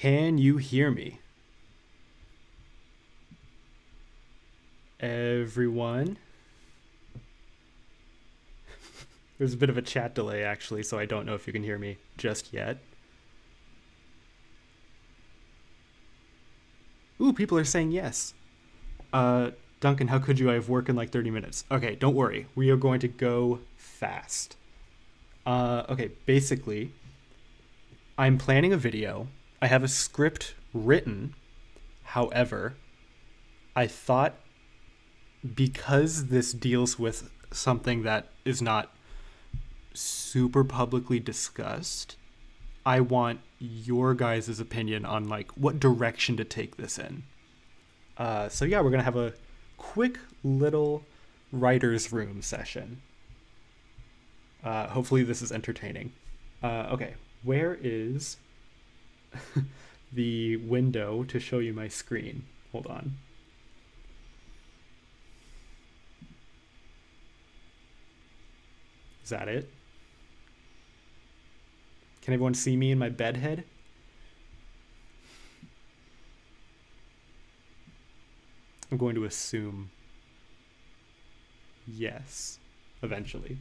Can you hear me? Everyone? There's a bit of a chat delay actually, so I don't know if you can hear me just yet. Ooh, people are saying yes. Duncan, how could you? I have work in like 30 minutes. Okay, don't worry. We are going to go fast. Okay, basically, I'm planning a video. I have a script written. However, I thought because this deals with something that is not super publicly discussed, I want your guys' opinion on like what direction to take this in. So yeah, we're gonna have a quick little writer's room session. Hopefully this is entertaining. Okay, where is the window to show you my screen? Hold on. Is that it? Can everyone see me in my bed head? I'm going to assume yes, eventually.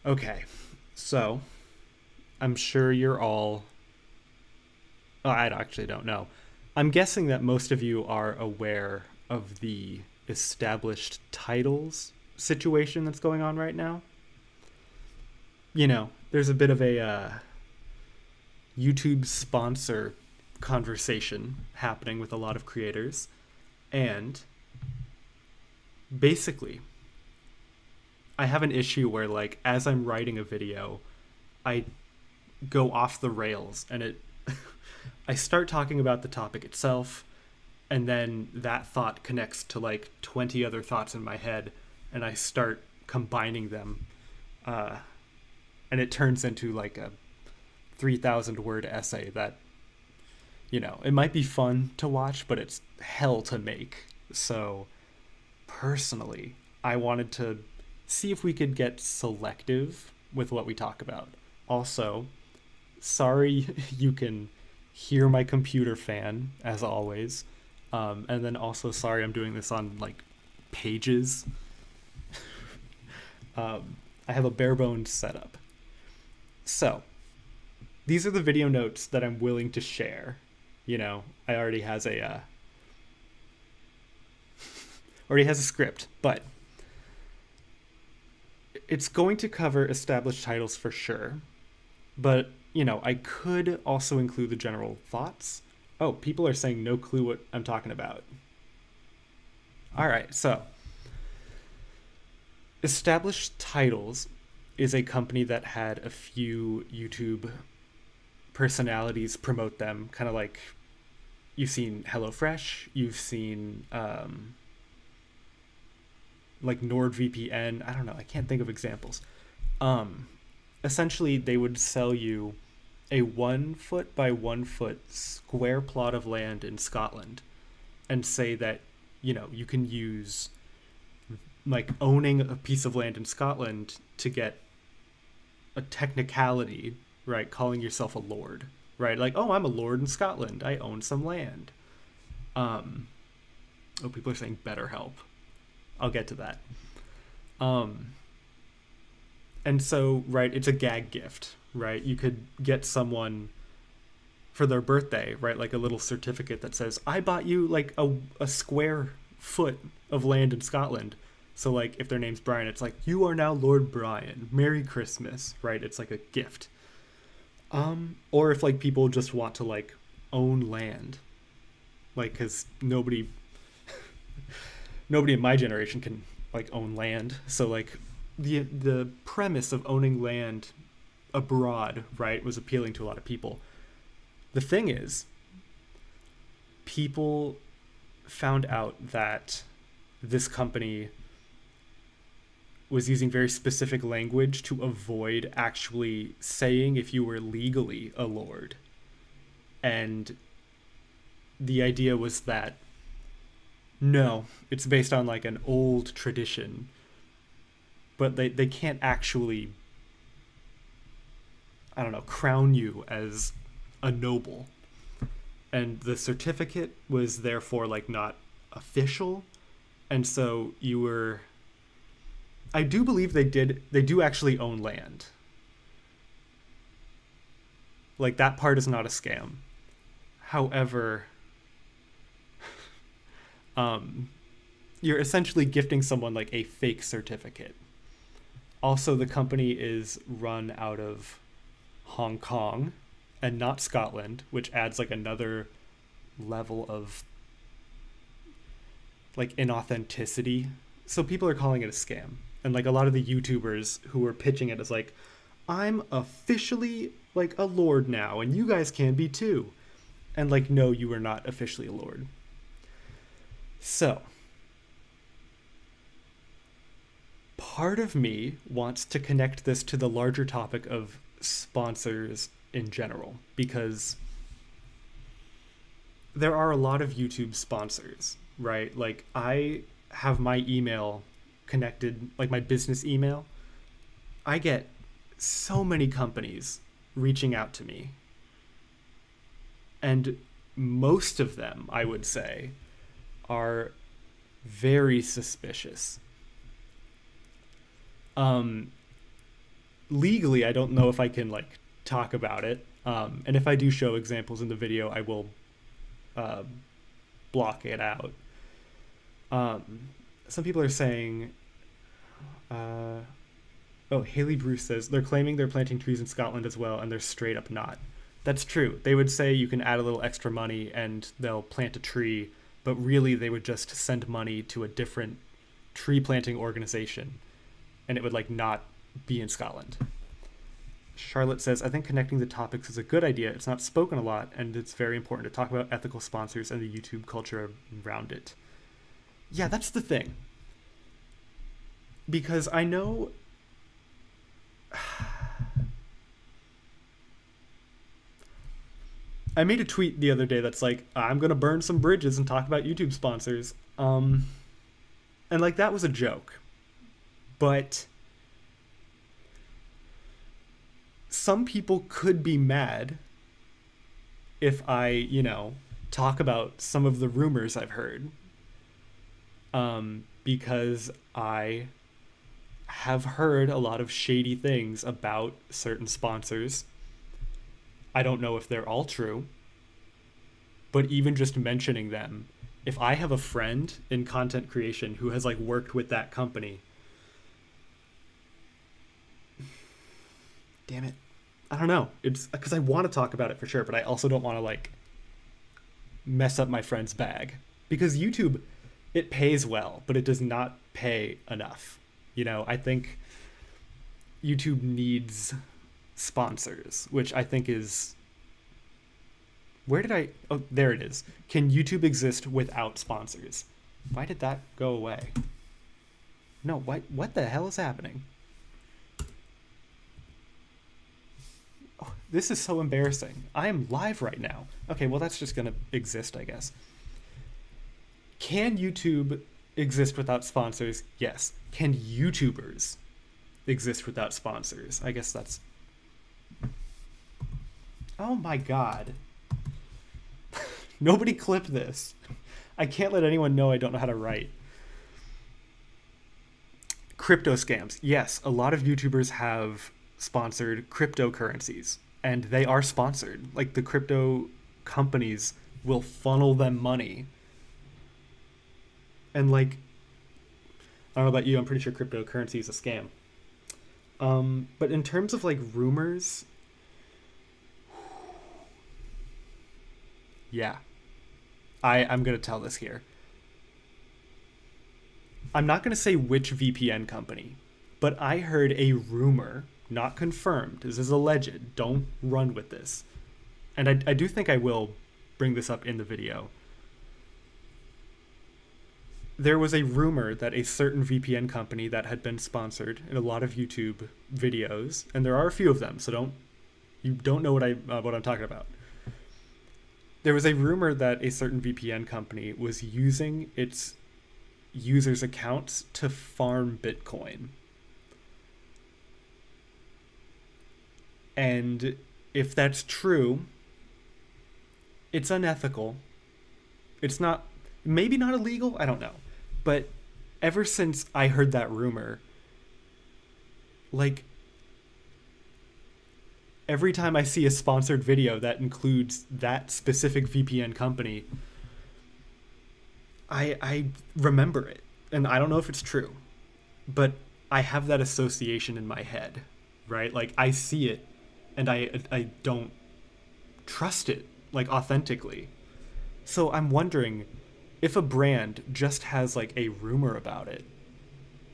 Okay, so I'm sure you're all. Oh, I actually don't know. I'm guessing that most of you are aware of the established titles situation that's going on right now. You know, there's a bit of a YouTube sponsor conversation happening with a lot of creators. And basically, I have an issue where, like, as I'm writing a video, I go off the rails and I start talking about the topic itself, and then that thought connects to like 20 other thoughts in my head, and I start combining them. And it turns into like a 3,000 word essay that, you know, it might be fun to watch, but it's hell to make. So personally, I wanted to see if we could get selective with what we talk about. Also, sorry you can hear my computer fan as always. And then also sorry I'm doing this on like pages. I have a bare bones setup. So, these are the video notes that I'm willing to share. You know, I already has a already has a script, but it's going to cover established titles for sure. But, you know, I could also include the general thoughts. Oh, people are saying no clue what I'm talking about. All right, so Established Titles is a company that had a few YouTube personalities promote them, kind of like you've seen HelloFresh, you've seen like NordVPN. I don't know, I can't think of examples. Essentially, they would sell you a 1 foot by 1 foot square plot of land in Scotland and say that, you know, you can use like owning a piece of land in Scotland to get a technicality, right? Calling yourself a lord, right? Like, oh, I'm a lord in Scotland. I own some land. Oh, people are saying BetterHelp. I'll get to that. And so, right, it's a gag gift, right? You could get someone for their birthday, right? Like a little certificate that says, I bought you like a square foot of land in Scotland. So like if their name's Brian, it's like, you are now Lord Brian. Merry Christmas, right? It's like a gift. Or if like people just want to like own land, like, because nobody in my generation can like own land. So like the premise of owning land abroad, right, was appealing to a lot of people. The thing is, people found out that this company was using very specific language to avoid actually saying if you were legally a lord. And the idea was that no, it's based on like an old tradition, but they can't actually, I don't know, crown you as a noble. and the certificate was therefore like not official, and so you were. I do believe they do actually own land. Like that part is not a scam. However, you're essentially gifting someone like a fake certificate. Also, the company is run out of Hong Kong and not Scotland, which adds like another level of like inauthenticity. So people are calling it a scam. And like a lot of the YouTubers who are pitching it as like, I'm officially like a lord now and you guys can be too. And like, no, you are not officially a lord. So part of me wants to connect this to the larger topic of sponsors in general, because there are a lot of YouTube sponsors, right? Like I have my email connected, like my business email. I get so many companies reaching out to me. And most of them, I would say, are very suspicious. Legally, I don't know if I can like talk about it. And if I do show examples in the video, I will block it out. Some people are saying, Haley Bruce says, they're claiming they're planting trees in Scotland as well, and they're straight up not. That's true. They would say you can add a little extra money and they'll plant a tree, but really they would just send money to a different tree planting organization, and it would like not be in Scotland. Charlotte says, I think connecting the topics is a good idea. It's not spoken a lot, and it's very important to talk about ethical sponsors and the YouTube culture around it. Yeah, that's the thing. Because I know... I made a tweet the other day that's like, I'm going to burn some bridges and talk about YouTube sponsors. And like, that was a joke. But some people could be mad if I, talk about some of the rumors I've heard. Because I have heard a lot of shady things about certain sponsors. I don't know if they're all true, but even just mentioning them, if I have a friend in content creation who has like worked with that company, damn it, I don't know. It's because I want to talk about it for sure, but I also don't want to like mess up my friend's bag, because YouTube, it pays well, but it does not pay enough. I think YouTube needs sponsors, which I think is... Oh, there it is. Can YouTube exist without sponsors? Why did that go away? No, what the hell is happening? Oh, this is so embarrassing. I am live right now. Okay, well, that's just going to exist, I guess. Can YouTube exist without sponsors? Yes. Can YouTubers exist without sponsors? I guess that's... Oh my god. Nobody clip this. I can't let anyone know I don't know how to write. Crypto scams. Yes, a lot of YouTubers have sponsored cryptocurrencies, and they are sponsored. Like, the crypto companies will funnel them money. And like, I don't know about you, I'm pretty sure cryptocurrency is a scam. But in terms of like rumors, yeah, I'm going to tell this here. I'm not going to say which VPN company, but I heard a rumor, not confirmed. This is alleged. Don't run with this. And I do think I will bring this up in the video. There was a rumor that a certain VPN company that had been sponsored in a lot of YouTube videos, and there are a few of them, so you don't know what I'm talking about. There was a rumor that a certain VPN company was using its users' accounts to farm Bitcoin. And if that's true, It's unethical. It's not, maybe not illegal, I don't know. But ever since I heard that rumor, like, every time I see a sponsored video that includes that specific VPN company, I remember it. And I don't know if it's true, but I have that association in my head, right? Like, I see it and I don't trust it, like, authentically. So I'm wondering if a brand just has like a rumor about it,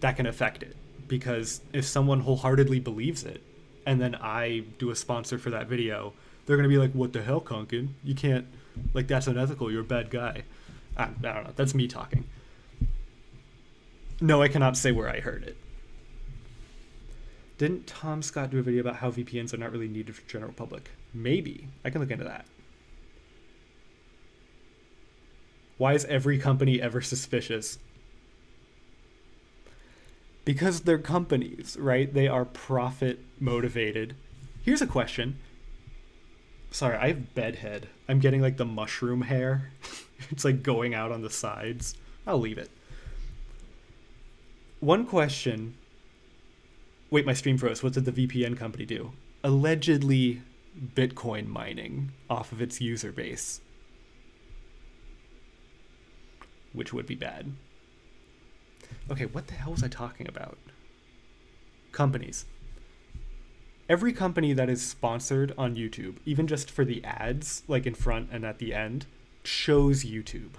that can affect it. Because if someone wholeheartedly believes it, and then I do a sponsor for that video, they're gonna be like, "What the hell, Kunkin? You can't, like, that's unethical. You're a bad guy." I don't know. That's me talking. No, I cannot say where I heard it. Didn't Tom Scott do a video about how VPNs are not really needed for general public? Maybe. I can look into that. Why is every company ever suspicious? Because they're companies, right? They are profit motivated. Here's a question. Sorry, I have bedhead. I'm getting like the mushroom hair. It's like going out on the sides. I'll leave it. One question. Wait, my stream froze. What did the VPN company do? Allegedly Bitcoin mining off of its user base, which would be bad. Okay, what the hell was I talking about? Companies. Every company that is sponsored on YouTube, even just for the ads, like in front and at the end, chose YouTube,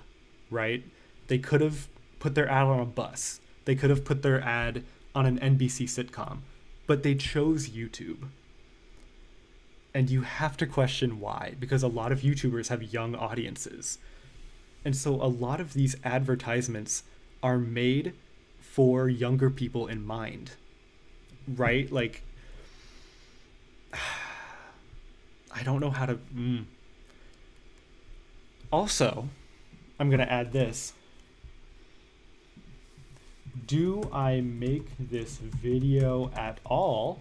right? They could have put their ad on a bus. They could have put their ad on an NBC sitcom, but they chose YouTube. And you have to question why, because a lot of YouTubers have young audiences. And so a lot of these advertisements are made for younger people in mind, right? Like, I don't know how to... Also, I'm going to add this. Do I make this video at all?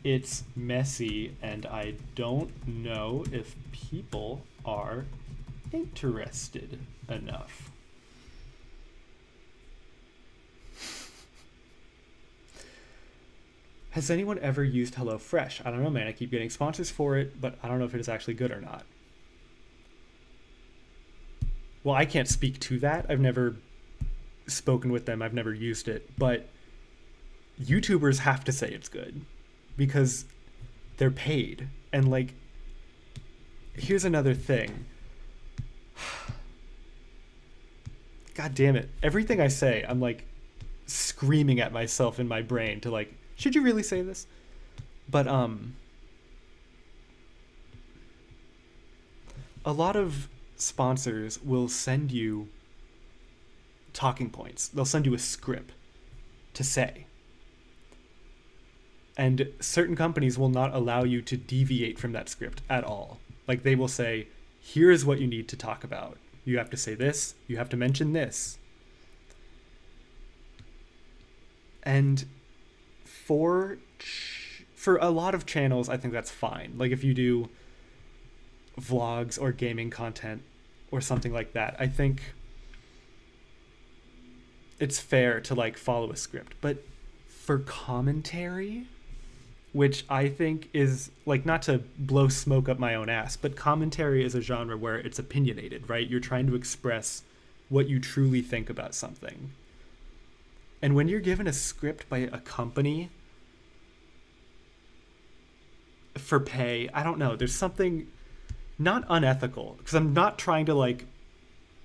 It's messy, and I don't know if people are interested enough. Has anyone ever used HelloFresh? I don't know, man. I keep getting sponsors for it, but I don't know if it is actually good or not. Well, I can't speak to that. I've never spoken with them. I've never used it. But YouTubers have to say it's good because they're paid. And, like, here's another thing. God damn it. Everything I say, I'm, like, screaming at myself in my brain to, like, should you really say this? But a lot of sponsors will send you talking points. They'll send you a script to say. And certain companies will not allow you to deviate from that script at all. Like, they will say, here's what you need to talk about. You have to say this. You have to mention this. And for a lot of channels, I think that's fine. Like, if you do vlogs or gaming content or something like that, I think it's fair to, like, follow a script. But for commentary, which I think is, like, not to blow smoke up my own ass, but commentary is a genre where it's opinionated, right? You're trying to express what you truly think about something. And when you're given a script by a company for pay, I don't know, there's something not unethical, because I'm not trying to, like,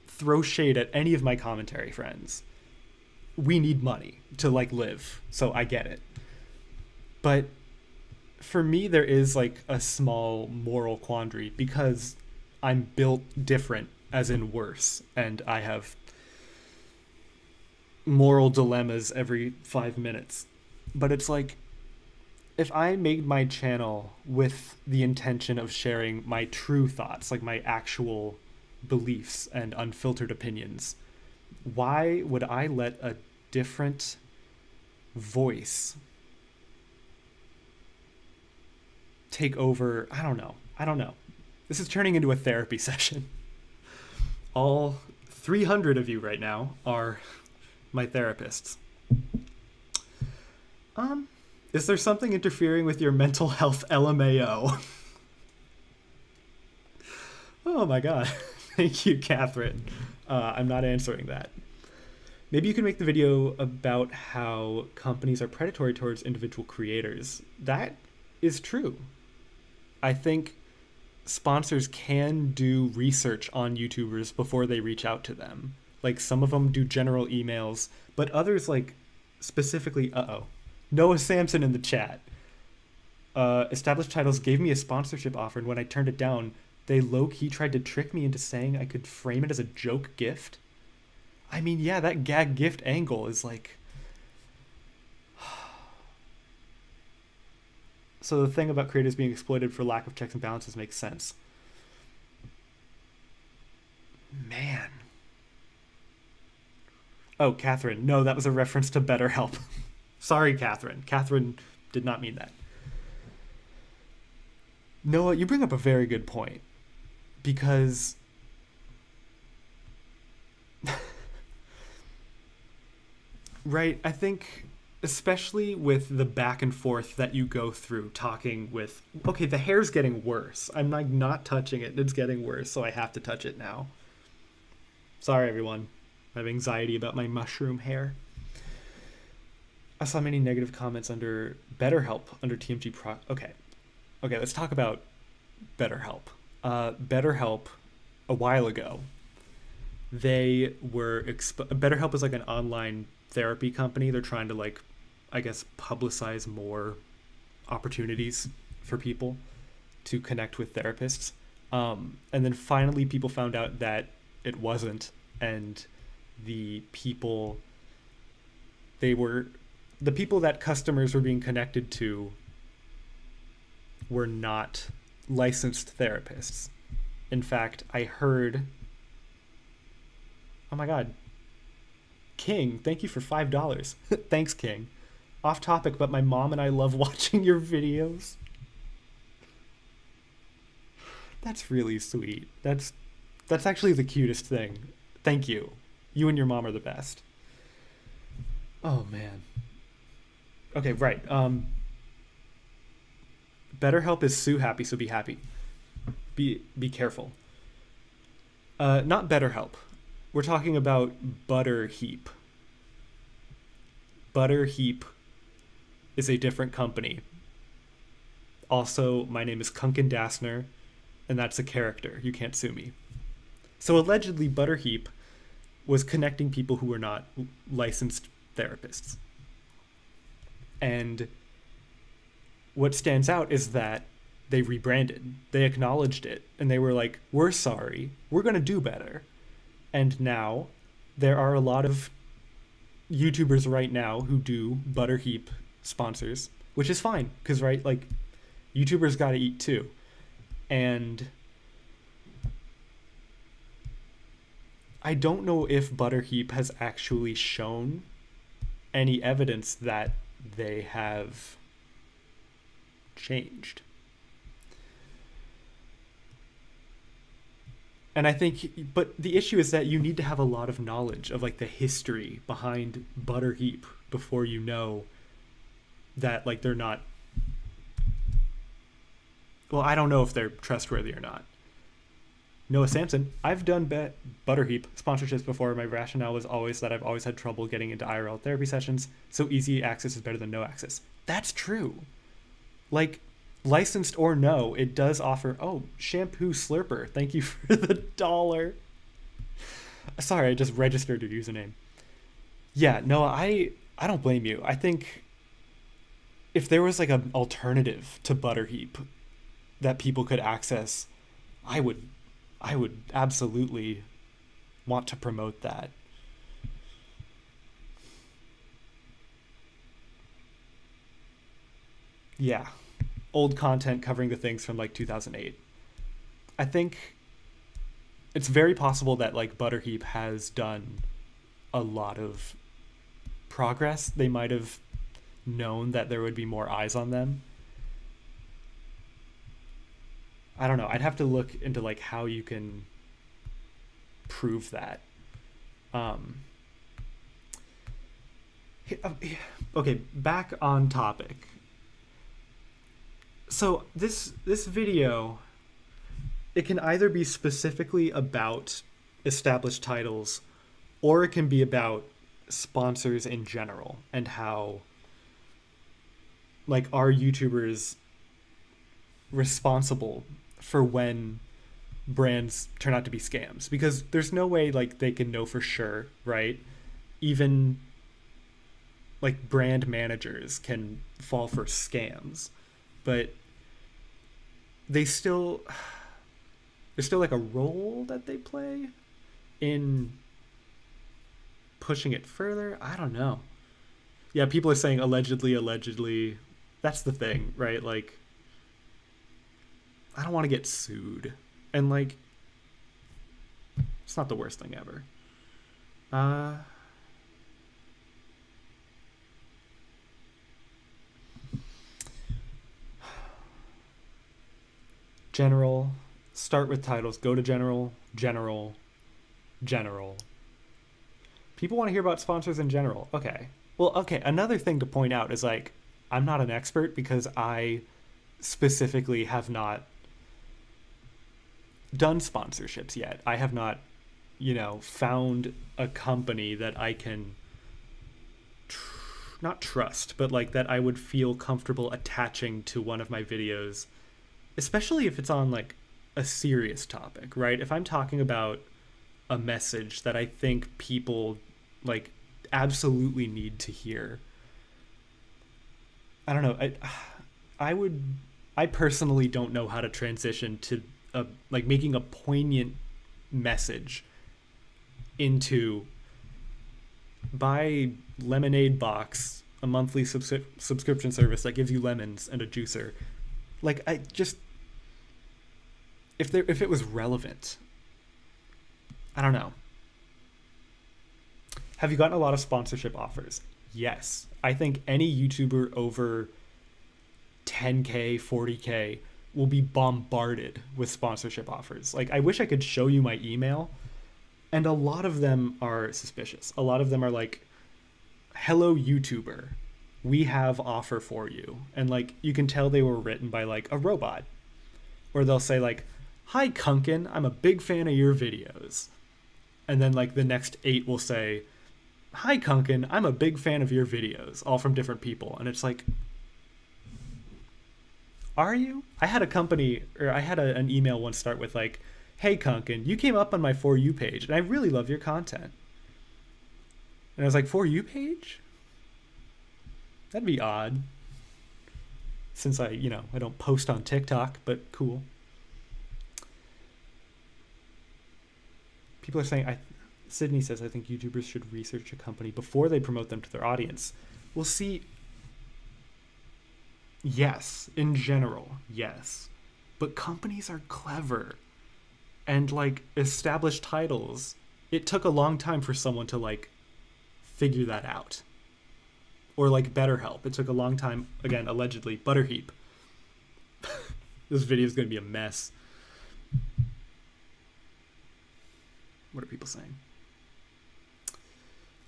throw shade at any of my commentary friends. We need money to, like, live, so I get it. But for me, there is, like, a small moral quandary because I'm built different, as in worse, and I have moral dilemmas every 5 minutes. But it's like, if I made my channel with the intention of sharing my true thoughts, like my actual beliefs and unfiltered opinions, why would I let a different voice take over? I don't know. This is turning into a therapy session. All 300 of you right now are my therapists. Is there something interfering with your mental health, LMAO? Oh my god. Thank you, Catherine. I'm not answering that. Maybe you can make the video about how companies are predatory towards individual creators. That is true. I think sponsors can do research on YouTubers before they reach out to them. Like, some of them do general emails, but others, like, specifically, Noah Sampson in the chat. Established Titles gave me a sponsorship offer, and when I turned it down, they low-key tried to trick me into saying I could frame it as a joke gift. I mean, yeah, that gag gift angle is like... So the thing about creators being exploited for lack of checks and balances makes sense. Man. Oh, Catherine. No, that was a reference to BetterHelp. Sorry, Catherine. Catherine did not mean that. Noah, you bring up a very good point. Because... right, I think... especially with the back and forth that you go through talking with, okay, the hair's getting worse. I'm like not touching it. It's getting worse, so I have to touch it now. Sorry, everyone. I have anxiety about my mushroom hair. I saw many negative comments under BetterHelp under TMG Pro. Okay, let's talk about BetterHelp. BetterHelp, a while ago, they were... BetterHelp is like an online therapy company. They're trying to, like, I guess, publicize more opportunities for people to connect with therapists. And then finally people found out that it wasn't, and the people that customers were being connected to were not licensed therapists. In fact, I heard... Oh my god. King, thank you for $5. Thanks, King. Off topic, but my mom and I love watching your videos. That's really sweet. That's actually the cutest thing. Thank you. You and your mom are the best. Oh, man. Okay, right. BetterHelp is sue happy, so be happy. Be careful. Not BetterHelp. We're talking about ButterHeap. ButterHeap is a different company. Also, my name is Kunkin Dassner, and that's a character. You can't sue me. So allegedly, ButterHeap was connecting people who were not licensed therapists. And what stands out is that they rebranded. They acknowledged it, and they were like, we're sorry. We're going to do better. And now there are a lot of YouTubers right now who do ButterHeap sponsors, which is fine because, right, like, YouTubers got to eat too. And I don't know if ButterHeap has actually shown any evidence that they have changed. And I think, but the issue is that you need to have a lot of knowledge of, like, the history behind ButterHeap before you know that, like, they're not... Well, I don't know if they're trustworthy or not. Noah Sampson, I've done ButterHeap sponsorships before. My rationale was always that I've always had trouble getting into IRL therapy sessions, so easy access is better than no access. That's true. Like, licensed or no, it does offer... Oh, Shampoo Slurper, thank you for the $1. Sorry, I just registered your username. Yeah, no, I don't blame you. I think if there was, like, an alternative to ButterHeap that people could access, I would absolutely want to promote that. Yeah. Old content covering the things from, like, 2008. I think it's very possible that, like, ButterHeap has done a lot of progress. They might have known that there would be more eyes on them. I don't know. I'd have to look into like how you can prove that. Um, okay, back on topic. So this video, it can either be specifically about established titles, or it can be about sponsors in general and how like are YouTubers responsible for when brands turn out to be scams, because there's no way like they can know for sure, right? Even like brand managers can fall for scams, but they still there's still like a role that they play in pushing it further. I don't know. Yeah, people are saying allegedly, allegedly. That's the thing, right? Like, I don't want to get sued. And, like, it's not the worst thing ever. Uh, general. Start with titles. Go to general. General. General. People want to hear about sponsors in general. Okay. Well, okay. Another thing to point out is, like, I'm not an expert because I specifically have not done sponsorships yet. I have not, found a company that I can not trust, but like that I would feel comfortable attaching to one of my videos, especially if it's on like a serious topic, right? If I'm talking about a message that I think people like absolutely need to hear. I don't know. I personally don't know how to transition to like making a poignant message into buy Lemonade Box, a monthly subscription service that gives you lemons and a juicer. Like I just if it was relevant. I don't know. Have you gotten a lot of sponsorship offers? Yes. I think any YouTuber over 10K, 40K will be bombarded with sponsorship offers. Like, I wish I could show you my email, and a lot of them are suspicious. A lot of them are like, hello, YouTuber, we have offer for you. And, like, you can tell they were written by, like, a robot. Or they'll say, like, hi, Kunkin, I'm a big fan of your videos. And then, like, the next 8 will say, hi, Kunkin, I'm a big fan of your videos, all from different people. And it's like, are you? I had an email once start with like, hey, Kunkin, you came up on my For You page, and I really love your content. And I was like, For You page? That'd be odd. Since I don't post on TikTok, but cool. People are saying, Sydney says, I think YouTubers should research a company before they promote them to their audience. We'll see. Yes, in general, yes. But companies are clever. And, like, established titles, it took a long time for someone to, like, figure that out. Or, like, BetterHelp. It took a long time, again, allegedly, Butterheap. This video is going to be a mess. What are people saying?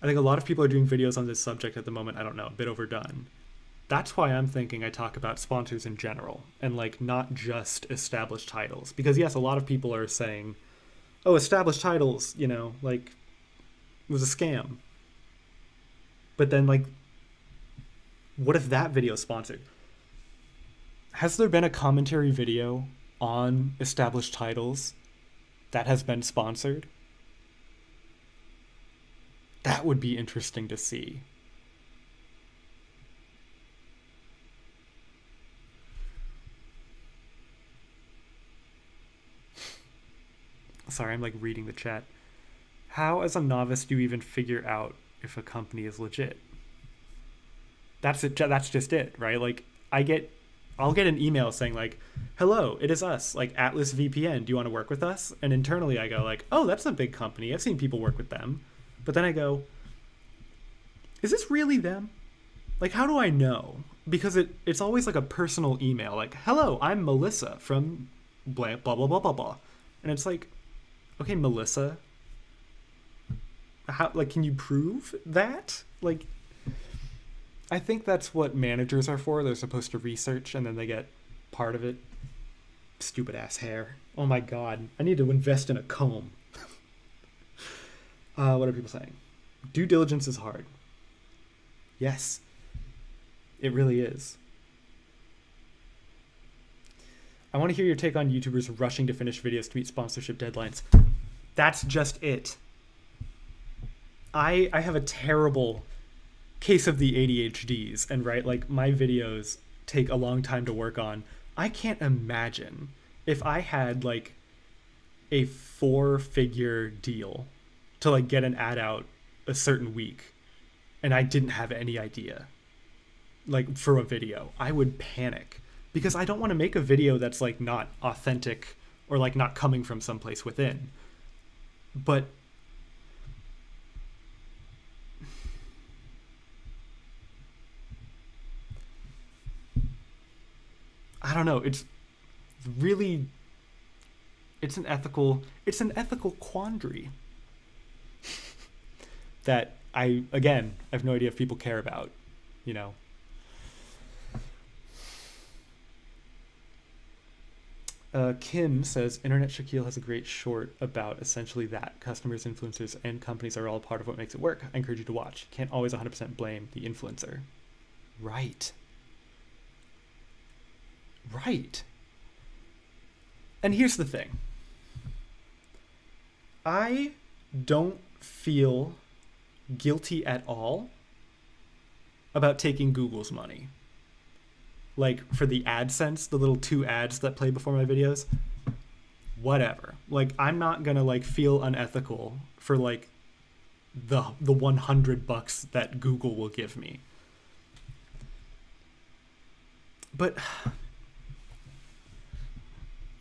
I think a lot of people are doing videos on this subject at the moment. I don't know, a bit overdone. That's why I'm thinking I talk about sponsors in general and like not just established titles. Because yes, a lot of people are saying, oh, established titles, like it was a scam. But then like, what if that video is sponsored? Has there been a commentary video on established titles that has been sponsored? That would be interesting to see. Sorry, I'm like reading the chat. How, as a novice, do you even figure out if a company is legit? That's it. That's just it, right? Like, I'll get an email saying like, hello, it is us, like Atlas VPN. Do you want to work with us? And internally I go like, oh, that's a big company. I've seen people work with them. But then I go, is this really them? Like, how do I know? Because it's always like a personal email. Like, hello, I'm Melissa from blah blah blah blah blah blah. And it's like, okay, Melissa, how, like, can you prove that? Like, I think that's what managers are for. They're supposed to research and then they get part of it. Stupid ass hair. Oh my god. I need to invest in a comb. What are people saying? Due diligence is hard. Yes. It really is. I want to hear your take on YouTubers rushing to finish videos to meet sponsorship deadlines. That's just it. I have a terrible case of the ADHDs, and right, like, my videos take a long time to work on. I can't imagine if I had like a 4-figure deal to like get an ad out a certain week and I didn't have any idea, like, for a video. I would panic because I don't want to make a video that's like not authentic or like not coming from someplace within. But I don't know, it's really, it's an ethical quandary that I have no idea if people care about, you know. Kim says, Internet Shaquille has a great short about essentially that. Customers, influencers, and companies are all part of what makes it work. I encourage you to watch. Can't always 100% blame the influencer. Right. Right. And here's the thing. I don't feel guilty at all about taking Google's money. Like, for the AdSense, the little 2 ads that play before my videos, whatever. Like, I'm not gonna like feel unethical for like the $100 that Google will give me. But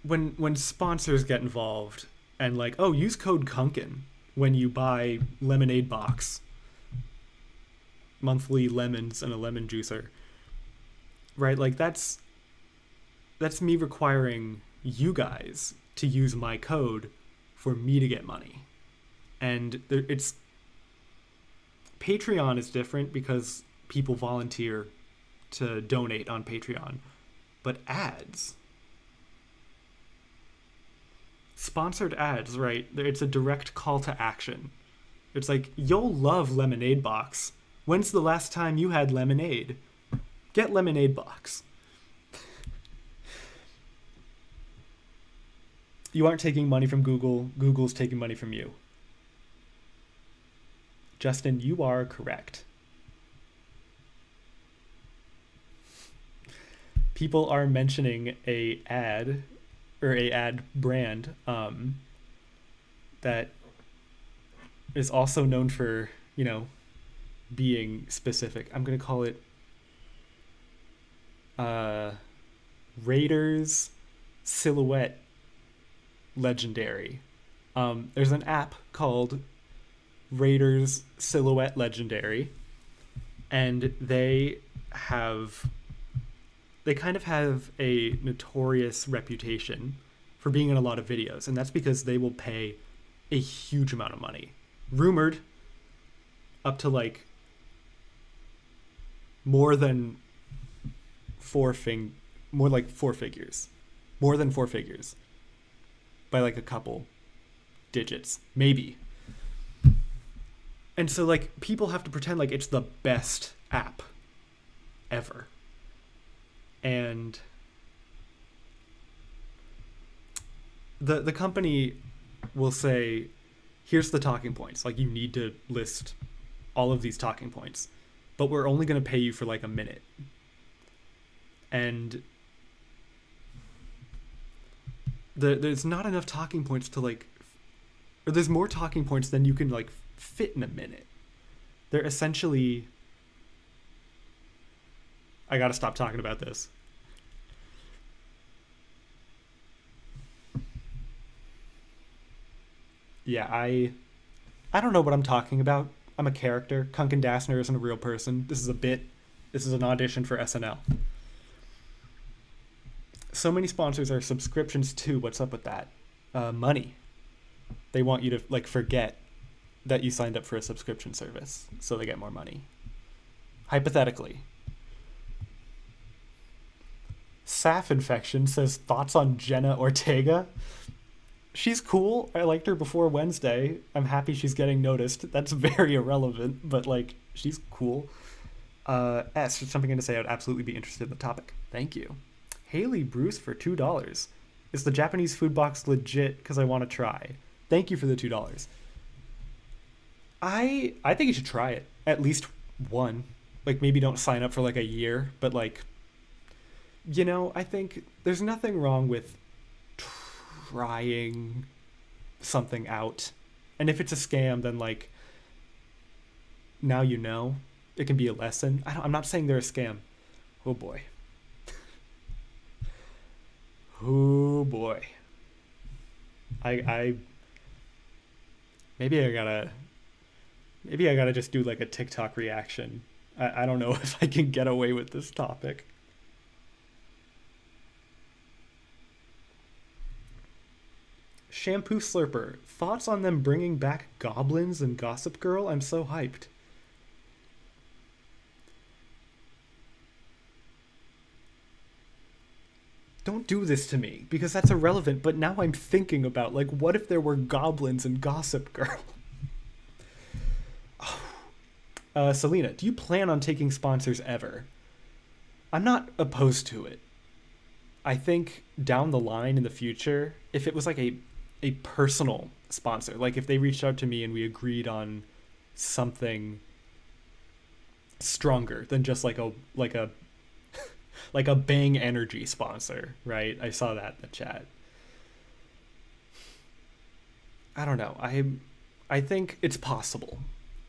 when sponsors get involved and like, oh, use code Kunkin when you buy Lemonade Box, monthly lemons and a lemon juicer, right? Like, that's me requiring you guys to use my code for me to get money. And it's Patreon is different because people volunteer to donate on Patreon, but ads, sponsored ads, right? It's a direct call to action. It's like, you'll love Lemonade Box. When's the last time you had lemonade? Get Lemonade Box. You aren't taking money from Google. Google's taking money from you. Justin, you are correct. People are mentioning a ad brand that is also known for, you know, being specific. I'm going to call it Raiders Silhouette Legendary. There's an app called Raiders Silhouette Legendary, and they kind of have a notorious reputation for being in a lot of videos, and that's because they will pay a huge amount of money. Rumored up to like more than 4 figures. More than 4 figures. By like a couple digits, maybe. And so like people have to pretend like it's the best app ever. And the company will say, here's the talking points. Like, you need to list all of these talking points, but we're only going to pay you for like a minute. And there's not enough talking points to like, or there's more talking points than you can like fit in a minute. They're essentially, I gotta stop talking about this. Yeah, I don't know what I'm talking about. I'm a character. Kunkin Dassner isn't a real person. This is a bit. This is an audition for SNL. So many sponsors are subscriptions too. What's up with that? Money. They want you to like forget that you signed up for a subscription service, so they get more money. Hypothetically. Saf Infection says thoughts on Jenna Ortega. She's cool. I liked her before Wednesday. I'm happy she's getting noticed. That's very irrelevant, but like she's cool. S, just something to say. I would absolutely be interested in the topic. Thank you. Haley Bruce for $2. Is the Japanese food box legit? Because I want to try. Thank you for the $2. I think you should try it. At least one. Like maybe don't sign up for like a year, but like, you know, I think there's nothing wrong with trying something out. And if it's a scam, then like, now you know. It can be a lesson. I'm not saying they're a scam. Oh boy. Oh boy. I maybe I gotta just do like a TikTok reaction. I don't know if I can get away with this topic. Shampoo Slurper. Thoughts on them bringing back Goblins and Gossip Girl? I'm so hyped. Don't do this to me, because that's irrelevant, but now I'm thinking about, like, what if there were Goblins and Gossip Girl? Selena, do you plan on taking sponsors ever? I'm not opposed to it. I think down the line in the future, if it was like a personal sponsor, like if they reached out to me and we agreed on something stronger than just like a like a Bang Energy sponsor, right? I saw that in the chat. I don't know. I think it's possible.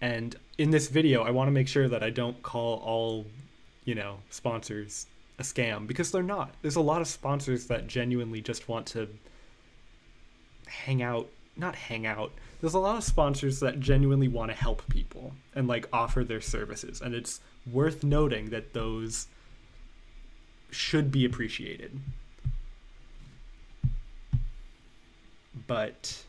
And in this video, I want to make sure that I don't call all, sponsors a scam, because they're not. There's a lot of sponsors that genuinely just want to not hang out. There's a lot of sponsors that genuinely want to help people and like offer their services. And it's worth noting that those should be appreciated. But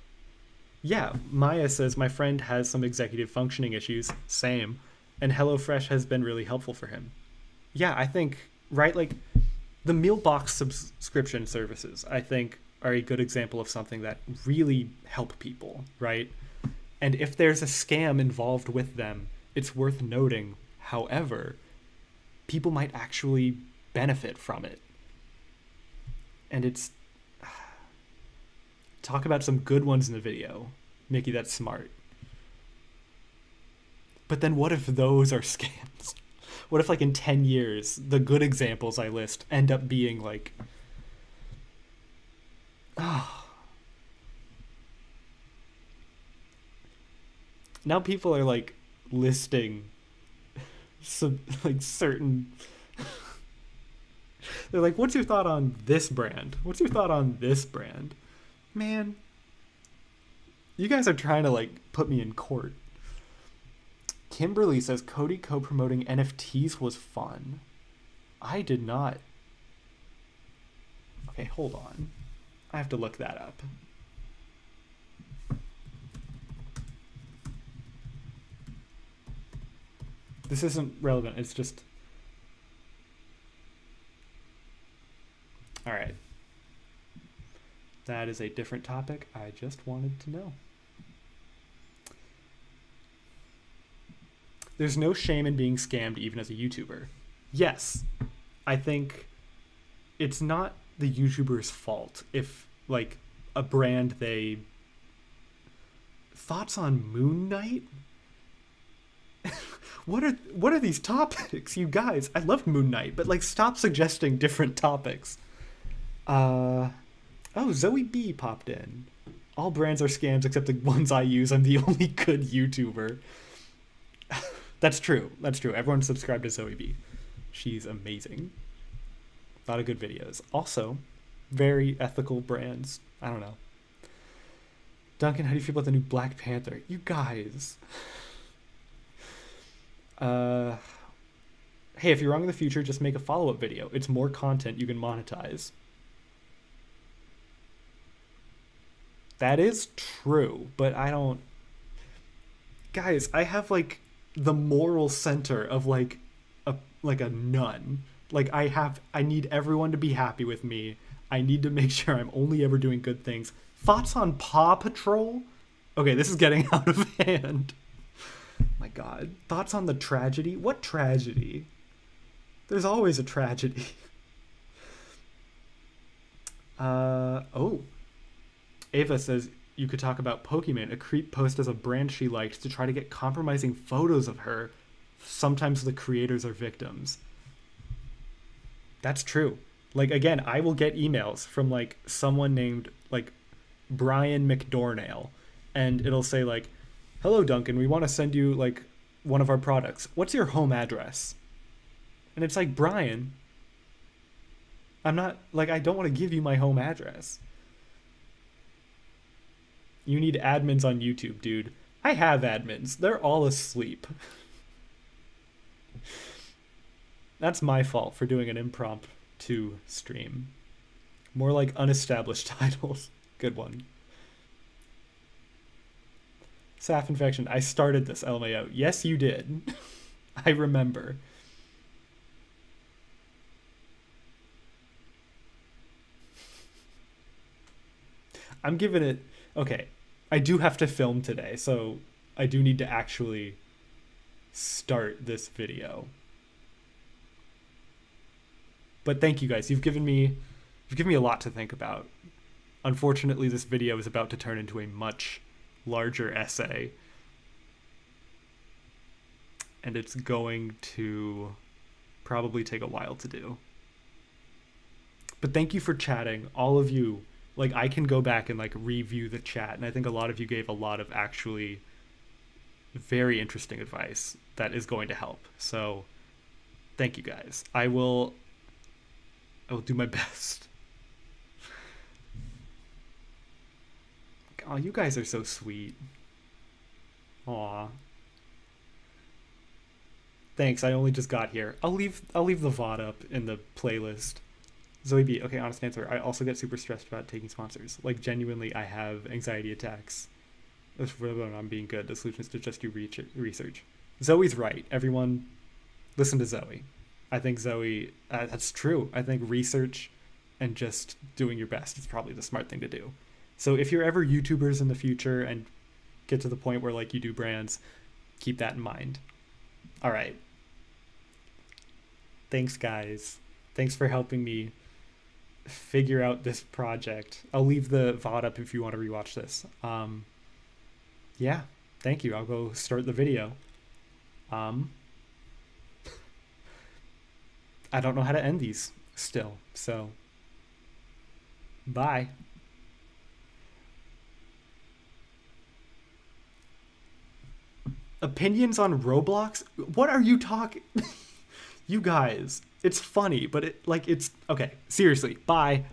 yeah, Maya says my friend has some executive functioning issues. Same. And HelloFresh has been really helpful for him. Yeah, I think, right, like the meal box subscription services, I think, are a good example of something that really help people, right? And if there's a scam involved with them, it's worth noting. However, people might actually benefit from it. And it's... Talk about some good ones in the video. Mickey, that's smart. But then what if those are scams? What if, like, in 10 years, the good examples I list end up being, like... Now people are, like, listing some, like, certain... They're like, what's your thought on this brand? What's your thought on this brand? Man, you guys are trying to, like, put me in court. Kimberly says Cody co-promoting NFTs was fun. I did not. Okay, hold on. I have to look that up. This isn't relevant. It's just... All right. That is a different topic. I just wanted to know. There's no shame in being scammed even as a YouTuber. Yes. I think it's not the YouTuber's fault if, like, a brand they... Thoughts on Moon Knight? What are these topics, you guys? I love Moon Knight, but, like, stop suggesting different topics. Oh, Zoe B popped in. All brands are scams except the ones I use. I'm the only good YouTuber. That's true. That's true. Everyone subscribe to Zoe B. She's amazing. A lot of good videos. Also, very ethical brands. I don't know. Duncan, how do you feel about the new Black Panther? You guys. Hey, if you're wrong in the future, just make a follow-up video. It's more content you can monetize. That is true, but I don't. Guys, I have like the moral center of like a nun. Like I need everyone to be happy with me. I need to make sure I'm only ever doing good things. Thoughts on Paw Patrol? Okay, this is getting out of hand. My god. Thoughts on the tragedy? What tragedy? There's always a tragedy. Oh. Ava says you could talk about Pokemon. A creep posted as a brand she liked to try to get compromising photos of her. Sometimes the creators are victims. That's true. Like, again, I will get emails from like someone named like Brian McDornail, and it'll say like, "Hello Duncan, we want to send you like one of our products. What's your home address?" And it's like, "Brian, I'm not like I don't want to give you my home address. You need admins on YouTube, dude." I have admins. They're all asleep. That's my fault for doing an impromptu stream. More like unestablished titles. Good one. Staph infection. I started this, LMAO. Yes, you did. I remember. I'm giving it... Okay, I do have to film today, so I do need to actually start this video. But thank you guys. You've given me a lot to think about. Unfortunately, this video is about to turn into a much larger essay. And it's going to probably take a while to do. But thank you for chatting. All of you, like, I can go back and like review the chat, and I think a lot of you gave a lot of actually very interesting advice that is going to help. So thank you guys. I will do my best. Oh, you guys are so sweet. Aw. Thanks, I only just got here. I'll leave the VOD up in the playlist. Zoe B, okay, honest answer. I also get super stressed about taking sponsors. Like, genuinely, I have anxiety attacks. I'm being good. The solution is to just do research. Zoe's right. Everyone, listen to Zoe. I think Zoe, that's true. I think research and just doing your best is probably the smart thing to do. So if you're ever YouTubers in the future and get to the point where like you do brands, keep that in mind. All right. Thanks, guys. Thanks for helping me figure out this project. I'll leave the VOD up if you want to rewatch this. Yeah, thank you. I'll go start the video. I don't know how to end these still, so bye. Opinions on Roblox? What are you talking? You guys, it's funny, but it's okay. Seriously, bye.